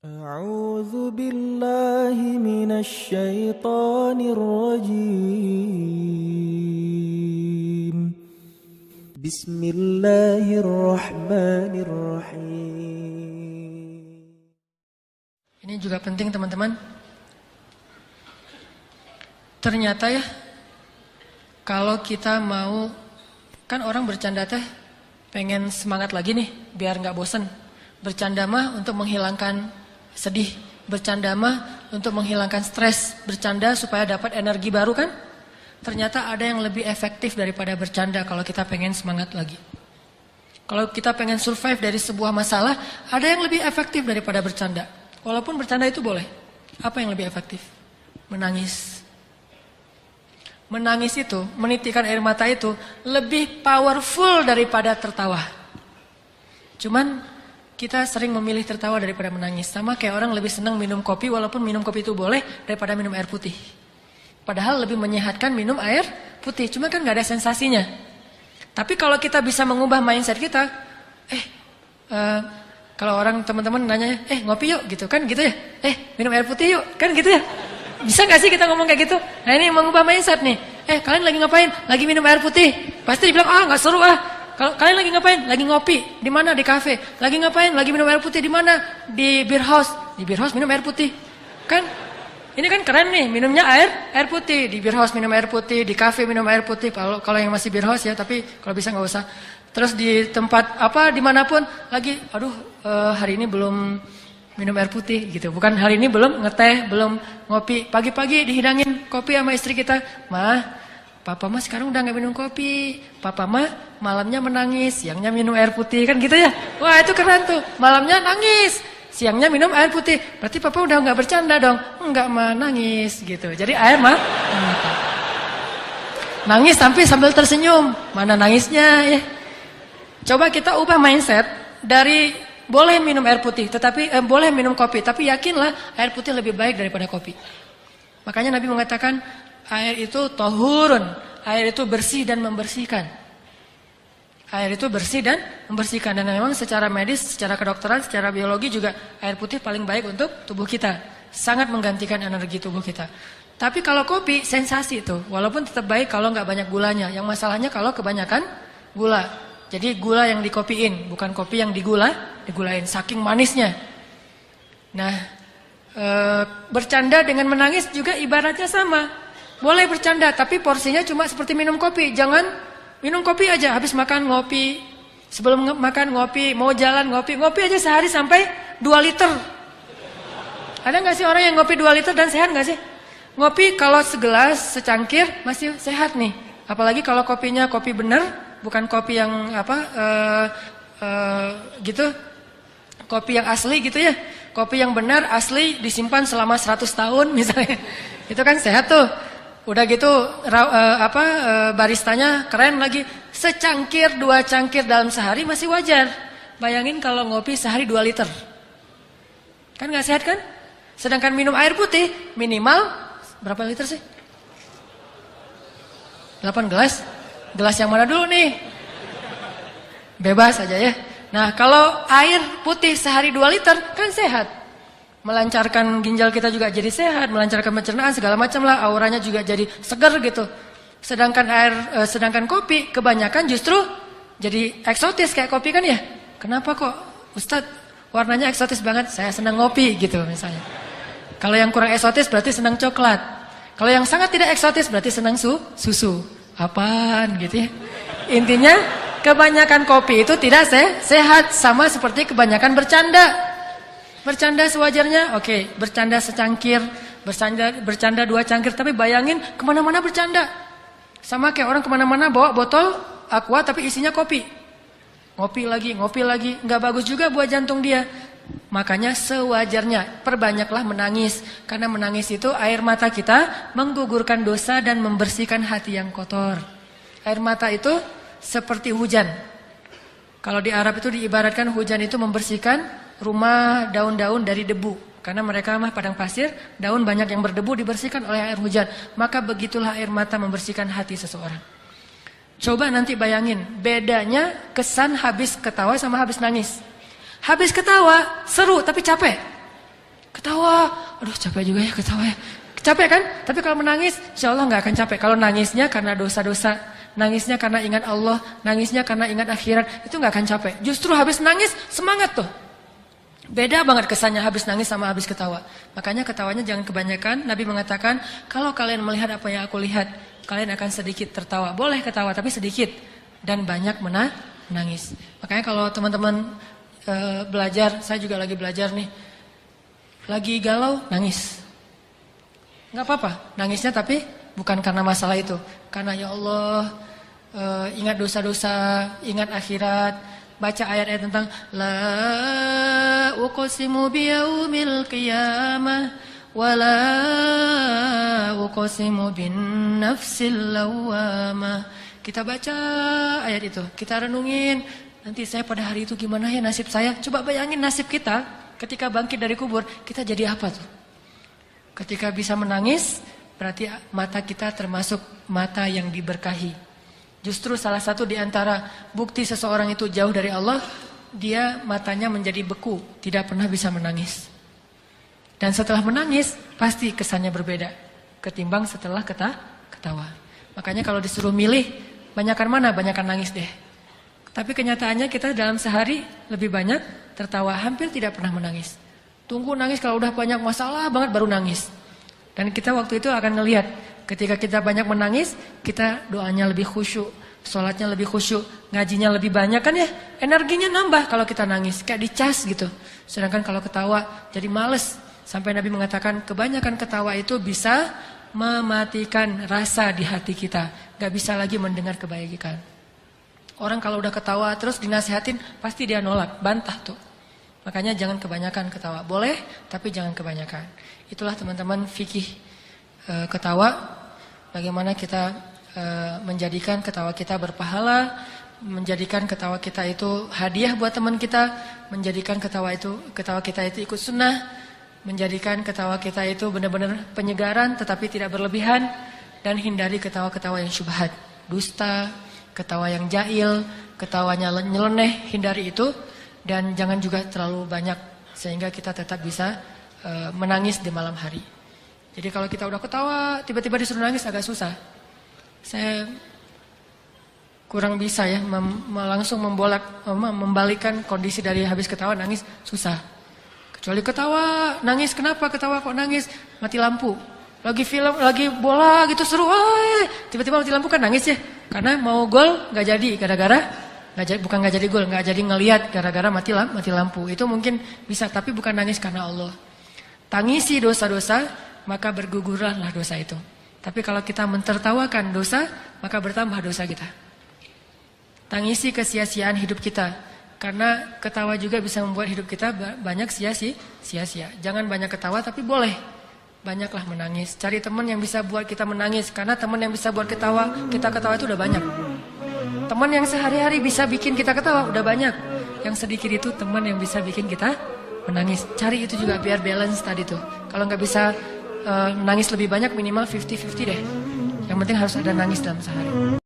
أعوذ بالله من الشيطان الرجيم بسم الله الرحمن الرحيم. Ini juga penting teman-teman. Ternyata ya, kalau kita mau, kan orang bercanda teh pengen semangat lagi nih biar nggak bosen. Bercanda mah untuk menghilangkan sedih, bercanda mah untuk menghilangkan stres, bercanda supaya dapat energi baru kan. Ternyata ada yang lebih efektif daripada bercanda kalau kita pengen semangat lagi. Kalau kita pengen survive dari sebuah masalah, ada yang lebih efektif daripada bercanda. Walaupun bercanda itu boleh. Apa yang lebih efektif? Menangis. Menangis itu, menitikkan air mata itu lebih powerful daripada tertawa. Cuman kita sering memilih tertawa daripada menangis. Sama kayak orang lebih senang minum kopi walaupun minum kopi itu boleh daripada minum air putih. Padahal lebih menyehatkan minum air putih. Cuma kan gak ada sensasinya. Tapi kalau kita bisa mengubah mindset kita, kalau orang teman-teman nanya, ngopi yuk gitu kan gitu ya. Minum air putih yuk kan gitu ya. Bisa gak sih kita ngomong kayak gitu? Nah ini mengubah mindset nih. Kalian lagi ngapain? Lagi minum air putih. Pasti dibilang, gak seru ah. Kalau kalian lagi ngapain? Lagi ngopi. Di mana? Di kafe. Lagi ngapain? Lagi minum air putih. Di mana? Di beer house. Di beer house minum air putih. Kan? Ini kan keren nih. Minumnya air putih. Di beer house minum air putih. Di kafe minum air putih. Kalau yang masih beer house ya. Tapi kalau bisa nggak usah. Terus di tempat apa? Dimanapun. Lagi, hari ini belum minum air putih gitu. Bukan hari ini belum ngeteh, belum ngopi. Pagi-pagi dihidangin kopi sama istri kita. Papa mah sekarang udah gak minum kopi. Papa mah malamnya menangis, siangnya minum air putih kan gitu ya. Wah itu keren tuh. Malamnya nangis, siangnya minum air putih. Berarti papa udah gak bercanda dong. Enggak mah nangis gitu. Jadi air mah nangis sambil tersenyum. Mana nangisnya ya. Coba kita ubah mindset dari boleh minum air putih, tetapi boleh minum kopi, tapi yakinlah air putih lebih baik daripada kopi. Makanya Nabi mengatakan air itu tahurun, air itu bersih dan membersihkan. Air itu bersih dan membersihkan. Dan memang secara medis, secara kedokteran, secara biologi juga air putih paling baik untuk tubuh kita. Sangat menggantikan energi tubuh kita. Tapi kalau kopi sensasi itu, walaupun tetap baik kalau nggak banyak gulanya. Yang masalahnya kalau kebanyakan gula. Jadi gula yang dikopiin, bukan kopi yang digulain, saking manisnya. Nah, bercanda dengan menangis juga ibaratnya sama. Boleh bercanda, tapi porsinya cuma seperti minum kopi. Jangan minum kopi aja, habis makan ngopi, sebelum makan ngopi, mau jalan ngopi aja sehari sampai 2 liter. Ada nggak sih orang yang ngopi 2 liter dan sehat nggak sih? Ngopi kalau segelas, secangkir masih sehat nih. Apalagi kalau kopinya kopi bener. Bukan kopi yang gitu, kopi yang asli gitu ya. Kopi yang benar asli disimpan selama 100 tahun misalnya. Itu kan sehat tuh. Udah gitu baristanya keren lagi. Secangkir 2 cangkir dalam sehari masih wajar. Bayangin kalau ngopi sehari 2 liter. Kan gak sehat kan? Sedangkan minum air putih minimal berapa liter sih? 8 gelas. Gelas yang mana dulu nih? Bebas aja ya. Nah kalau air putih sehari 2 liter kan sehat. Melancarkan ginjal kita juga jadi sehat. Melancarkan pencernaan segala macam lah. Auranya juga jadi segar gitu. Sedangkan kopi kebanyakan justru jadi eksotis kayak kopi kan ya. Kenapa kok Ustadz warnanya eksotis banget? Saya senang ngopi gitu misalnya. Kalau yang kurang eksotis berarti senang coklat. Kalau yang sangat tidak eksotis berarti senang susu. Apaan gitu ya. Intinya kebanyakan kopi itu tidak sehat. Sama seperti kebanyakan bercanda. Bercanda sewajarnya. Oke, bercanda secangkir, bercanda 2 cangkir. Tapi bayangin kemana-mana bercanda. Sama kayak orang kemana-mana bawa botol aqua tapi isinya kopi. Ngopi lagi. Nggak bagus juga buat jantung dia. Makanya sewajarnya perbanyaklah menangis. Karena menangis itu air mata kita menggugurkan dosa dan membersihkan hati yang kotor. Air mata itu seperti hujan. Kalau di Arab itu diibaratkan hujan itu membersihkan rumah, daun-daun dari debu. Karena mereka mah padang pasir, daun banyak yang berdebu dibersihkan oleh air hujan. Maka begitulah air mata membersihkan hati seseorang. Coba nanti bayangin bedanya kesan habis ketawa sama habis nangis. Habis ketawa seru tapi capek. Ketawa, aduh capek juga ya ketawa ya. Capek kan? Tapi kalau menangis, insya Allah nggak akan capek. Kalau nangisnya karena dosa-dosa, nangisnya karena ingat Allah, nangisnya karena ingat akhirat, itu nggak akan capek. Justru habis nangis, semangat tuh. Beda banget kesannya habis nangis sama habis ketawa. Makanya ketawanya jangan kebanyakan. Nabi mengatakan, kalau kalian melihat apa yang aku lihat, kalian akan sedikit tertawa. Boleh ketawa, tapi sedikit. Dan banyak menangis. Makanya kalau teman-teman belajar, saya juga lagi belajar nih. Lagi galau, nangis. Nggak apa-apa, nangisnya tapi bukan karena masalah itu. Karena ya Allah, ingat dosa-dosa, ingat akhirat. Baca ayat-ayat tentang La uqsimu biyaumil qiyamah wa la uqsimu bin nafsil lawamah. Kita baca ayat itu, kita renungin, nanti saya pada hari itu gimana ya nasib saya. Coba bayangin nasib kita ketika bangkit dari kubur, kita jadi apa tuh? Ketika bisa menangis, berarti mata kita termasuk mata yang diberkahi. Justru salah satu di antara bukti seseorang itu jauh dari Allah, dia matanya menjadi beku, tidak pernah bisa menangis. Dan setelah menangis, pasti kesannya berbeda ketimbang setelah ketawa. Makanya kalau disuruh milih, banyakan mana? Banyakan nangis deh. Tapi kenyataannya kita dalam sehari lebih banyak tertawa, hampir tidak pernah menangis. Tunggu nangis kalau udah banyak masalah banget baru nangis. Dan kita waktu itu akan ngelihat, ketika kita banyak menangis, kita doanya lebih khusyuk, sholatnya lebih khusyuk, ngajinya lebih banyak kan ya, energinya nambah kalau kita nangis, kayak dicas gitu. Sedangkan kalau ketawa jadi males. Sampai Nabi mengatakan kebanyakan ketawa itu bisa mematikan rasa di hati kita, gak bisa lagi mendengar kebaikan. Orang kalau udah ketawa terus dinasehatin, pasti dia nolak, bantah tuh. Makanya jangan kebanyakan ketawa, boleh tapi jangan kebanyakan. Itulah teman-teman fikih ketawa, bagaimana kita menjadikan ketawa kita berpahala, menjadikan ketawa kita itu hadiah buat teman kita, menjadikan ketawa kita itu ikut sunnah, menjadikan ketawa kita itu benar-benar penyegaran tetapi tidak berlebihan, dan hindari ketawa-ketawa yang syubhat, dusta, ketawa yang jahil, ketawanya nyeleneh, hindari itu, dan jangan juga terlalu banyak sehingga kita tetap bisa menangis di malam hari. Jadi kalau kita udah ketawa, tiba-tiba disuruh nangis agak susah. Saya kurang bisa ya langsung membalikkan kondisi dari habis ketawa nangis, susah. Kecuali ketawa, nangis, kenapa ketawa kok nangis? Mati lampu. Lagi film, lagi bola gitu seru, tiba-tiba mati lampu kan nangis ya. Karena mau gol nggak jadi gara-gara bukan nggak jadi gol, nggak jadi ngelihat gara-gara mati lampu. Itu mungkin bisa, tapi bukan nangis karena Allah. Tangisi dosa-dosa, maka bergugurlah dosa itu. Tapi kalau kita mentertawakan dosa, maka bertambah dosa kita. Tangisi kesia-siaan hidup kita, karena ketawa juga bisa membuat hidup kita banyak sia-sia. Jangan banyak ketawa, tapi boleh banyaklah menangis. Cari teman yang bisa buat kita menangis, karena teman yang bisa buat kita ketawa itu udah banyak. Teman yang sehari-hari bisa bikin kita ketawa udah banyak. Yang sedikit itu teman yang bisa bikin kita menangis. Cari itu juga biar balance tadi tuh. Kalau nggak bisa nangis lebih banyak, minimal 50-50 deh. Yang penting harus ada nangis dalam sehari.